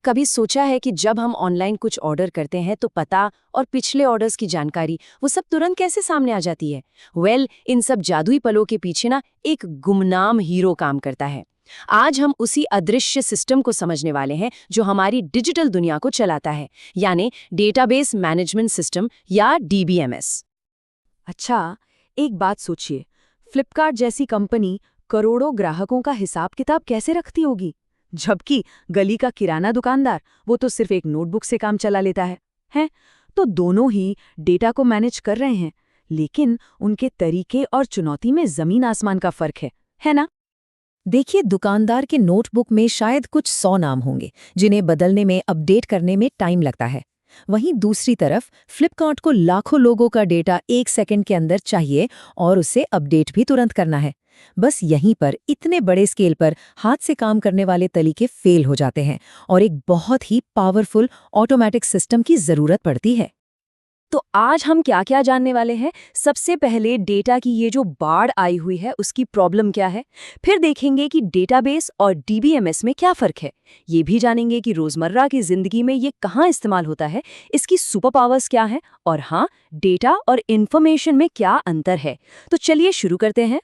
कभी सोचा है कि जब हम ऑनलाइन कुछ ऑर्डर करते हैं तो पता और पिछले ऑर्डर्स की जानकारी वो सब तुरंत कैसे सामने आ जाती है? इन सब जादुई पलों के पीछे ना एक गुमनाम हीरो काम करता है। आज हम उसी अदृश्य सिस्टम को समझने वाले हैं जो हमारी डिजिटल दुनिया को चलाता है, यानी डेटाबेस मैनेजमेंट सिस्टम या डीबीएमएस। अच्छा, एक बात सोचिए, फ्लिपकार्ट जैसी कंपनी करोड़ों ग्राहकों का हिसाब किताब कैसे रखती होगी, जबकि गली का किराना दुकानदार वो तो सिर्फ एक नोटबुक से काम चला लेता है? तो दोनों ही डेटा को मैनेज कर रहे हैं, लेकिन उनके तरीके और चुनौती में जमीन आसमान का फर्क है ना? देखिए, दुकानदार के नोटबुक में शायद कुछ 100 नाम होंगे जिन्हें बदलने में, अपडेट करने में टाइम लगता है। वहीं दूसरी तरफ फ्लिपकार्ट को लाखों लोगों का डेटा 1 सेकंड के अंदर चाहिए और उसे अपडेट भी तुरंत करना है। बस यहीं पर इतने बड़े स्केल पर हाथ से काम करने वाले तरीके फेल हो जाते हैं और एक बहुत ही पावरफुल ऑटोमेटिक सिस्टम की जरूरत पड़ती है। तो आज हम क्या क्या जानने वाले हैं? सबसे पहले डेटा की ये जो बाढ़ आई हुई है उसकी प्रॉब्लम क्या है, फिर देखेंगे कि डेटाबेस और डीबीएमएस में क्या फर्क है, ये भी जानेंगे कि रोजमर्रा की जिंदगी में ये कहाँ इस्तेमाल होता है, इसकी सुपर पावर्स क्या हैं, और हाँ, डेटा और इन्फॉर्मेशन में क्या अंतर है। तो चलिए शुरू करते हैं।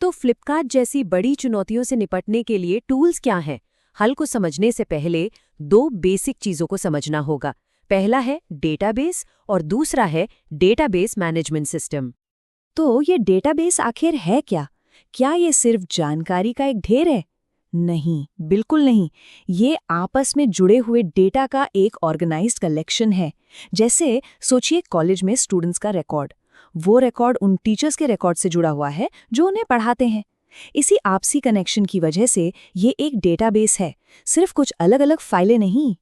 तो फ्लिपकार्ट जैसी बड़ी चुनौतियों से निपटने के लिए टूल्स क्या हैं? हल को समझने से पहले 2 बेसिक चीजों को समझना होगा। पहला है डेटाबेस और दूसरा है डेटाबेस मैनेजमेंट सिस्टम। तो ये डेटाबेस आखिर है क्या? क्या ये सिर्फ जानकारी का एक ढेर है? नहीं, बिल्कुल नहीं। ये आपस में जुड़े हुए डेटा का एक ऑर्गेनाइज्ड कलेक्शन है। जैसे सोचिए, कॉलेज में स्टूडेंट्स का रिकॉर्ड। वो रिकॉर्ड उन टीचर्स के रिकॉर्ड से जुड़ा हुआ है जो उन्हें पढ़ाते हैं। इसी आपसी कनेक्शन की वजह से ये एक डेटाबेस है, सिर्फ कुछ अलग-अलग फाइलें नहीं।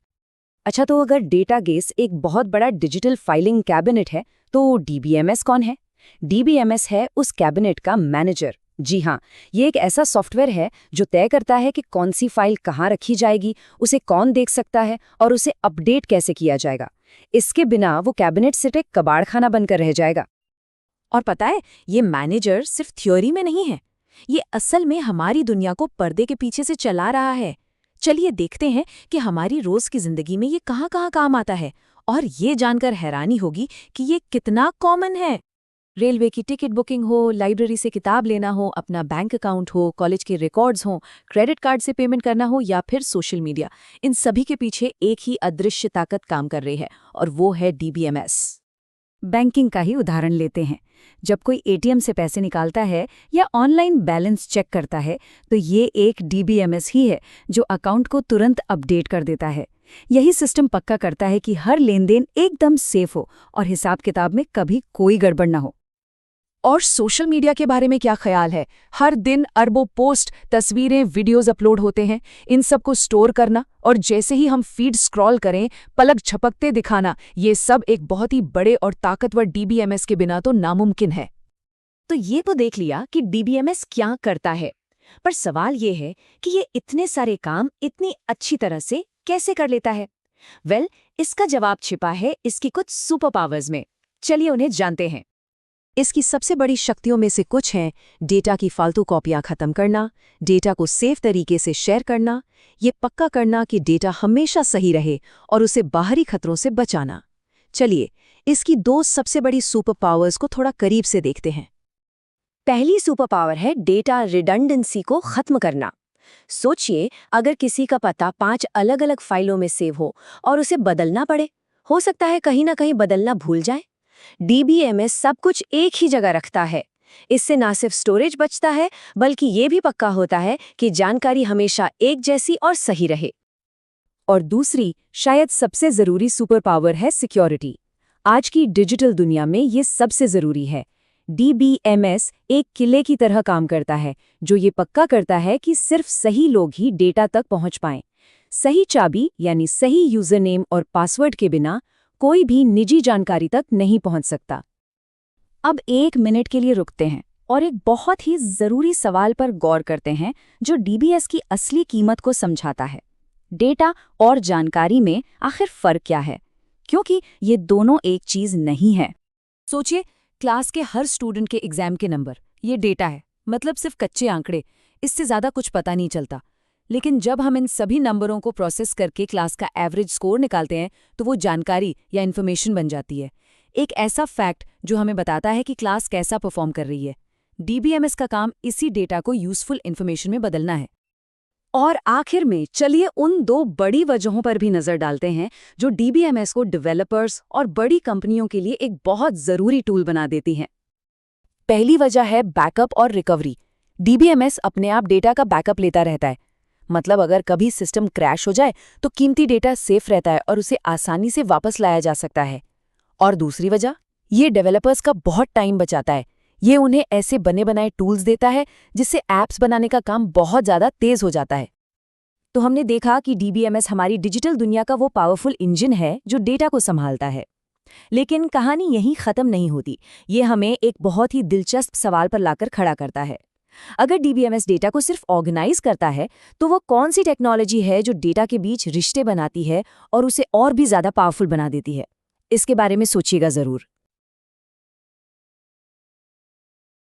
अच्छा, तो अगर डेटाबेस एक बहुत बड़ा डिजिटल फाइलिंग कैबिनेट है, तो डीबीएमएस कौन है? डीबीएमएस है उस कैबिनेट का मैनेजर। जी हाँ, ये एक ऐसा सॉफ्टवेयर है जो तय करता है कि कौन सी फाइल कहाँ रखी जाएगी, उसे कौन देख सकता है और उसे अपडेट कैसे किया जाएगा। इसके बिना वो कैबिनेट सिर्फ एक कबाड़खाना बनकर रह जाएगा। और पता है, ये मैनेजर सिर्फ थ्योरी में नहीं है, ये असल में हमारी दुनिया को पर्दे के पीछे से चला रहा है। चलिए देखते हैं कि हमारी रोज की जिंदगी में ये कहाँ-कहाँ काम आता है, और ये जानकर हैरानी होगी कि ये कितना कॉमन है। रेलवे की टिकट बुकिंग हो, लाइब्रेरी से किताब लेना हो, अपना बैंक अकाउंट हो, कॉलेज के रिकॉर्ड्स हो, क्रेडिट कार्ड से पेमेंट करना हो या फिर सोशल मीडिया, इन सभी के पीछे एक ही अदृश्य ताकत काम कर रही है, और वो है डीबीएमएस। बैंकिंग का ही उदाहरण लेते हैं। जब कोई एटीएम से पैसे निकालता है या ऑनलाइन बैलेंस चेक करता है, तो ये एक डीबीएमएस ही है जो अकाउंट को तुरंत अपडेट कर देता है। यही सिस्टम पक्का करता है कि हर लेनदेन एकदम सेफ हो और हिसाब किताब में कभी कोई गड़बड़ ना हो। और सोशल मीडिया के बारे में क्या ख्याल है? हर दिन अरबों पोस्ट, तस्वीरें, वीडियोस अपलोड होते हैं। इन सब को स्टोर करना और जैसे ही हम फीड स्क्रॉल करें, पलक झपकते दिखाना, ये सब एक बहुत ही बड़े और ताकतवर डीबीएमएस के बिना तो नामुमकिन है। तो ये तो देख लिया कि डीबीएमएस क्या करता है, पर सवाल ये है कि ये इतने सारे काम इतनी अच्छी तरह से कैसे कर लेता है? इसका जवाब छिपा है इसकी कुछ सुपर पावर्स में। चलिए उन्हें जानते हैं। इसकी सबसे बड़ी शक्तियों में से कुछ हैं डेटा की फालतू कॉपियां खत्म करना, डेटा को सेफ तरीके से शेयर करना, ये पक्का करना कि डेटा हमेशा सही रहे और उसे बाहरी खतरों से बचाना। चलिए, इसकी 2 सबसे बड़ी सुपर पावर्स को थोड़ा करीब से देखते हैं। पहली सुपर पावर है डेटा रिडंडेंसी को खत्म करना। सोचिए, अगर किसी का पता 5 अलग-अलग फाइलों में सेव हो और उसे बदलना पड़े, हो सकता है कहीं ना कहीं बदलना भूल जाए। डीबीएमएस सब कुछ एक ही जगह रखता है। इससे ना सिर्फ स्टोरेज बचता है, बल्कि ये भी पक्का होता है कि जानकारी हमेशा एक जैसी और सही रहे। और दूसरी, शायद सबसे जरूरी सुपर पावर है सिक्योरिटी। आज की डिजिटल दुनिया में ये सबसे जरूरी है। डीबीएमएस एक किले की तरह काम करता है, जो ये पक्का करता है कि सिर्फ सही लोग ही डेटा तक पहुंच पाएं। सही चाबी यानी सही यूजर नेम और पासवर्ड के बिना कोई भी निजी जानकारी तक नहीं पहुंच सकता। अब 1 मिनट के लिए रुकते हैं और एक बहुत ही जरूरी सवाल पर गौर करते हैं जो डीबीएस की असली कीमत को समझाता है। डेटा और जानकारी में आखिर फर्क क्या है? क्योंकि ये दोनों एक चीज नहीं है। सोचिए, क्लास के हर स्टूडेंट के एग्जाम के नंबर, ये डेटा है, मतलब सिर्फ कच्चे आंकड़े, इससे ज्यादा कुछ पता नहीं चलता। लेकिन जब हम इन सभी नंबरों को प्रोसेस करके क्लास का एवरेज स्कोर निकालते हैं तो वो जानकारी या इन्फॉर्मेशन बन जाती है, एक ऐसा फैक्ट जो हमें बताता है कि क्लास कैसा परफॉर्म कर रही है। डीबीएमएस का काम इसी डेटा को यूजफुल इन्फॉर्मेशन में बदलना है। और आखिर में चलिए उन 2 बड़ी वजहों पर भी नजर डालते हैं जो डीबीएमएस को डेवलपर्स और बड़ी कंपनियों के लिए एक बहुत जरूरी टूल बना देती हैं। पहली वजह है बैकअप और रिकवरी। डीबीएमएस अपने आप डेटा का बैकअप लेता रहता है। मतलब अगर कभी सिस्टम क्रैश हो जाए तो कीमती डेटा सेफ रहता है और उसे आसानी से वापस लाया जा सकता है। और दूसरी वजह, ये डेवलपर्स का बहुत टाइम बचाता है। ये उन्हें ऐसे बने बनाए टूल्स देता है जिससे ऐप्स बनाने का काम बहुत ज़्यादा तेज हो जाता है। तो हमने देखा कि डीबीएमएस हमारी डिजिटल दुनिया का वो पावरफुल इंजन है जो डेटा को संभालता है। लेकिन कहानी यहीं खत्म नहीं होती। ये हमें एक बहुत ही दिलचस्प सवाल पर लाकर खड़ा करता है। अगर डीबीएमएस डेटा को सिर्फ ऑर्गेनाइज करता है तो वो कौन सी टेक्नोलॉजी है जो डेटा के बीच रिश्ते बनाती है और उसे और भी ज्यादा पावरफुल बना देती है? इसके बारे में सोचिएगा जरूर।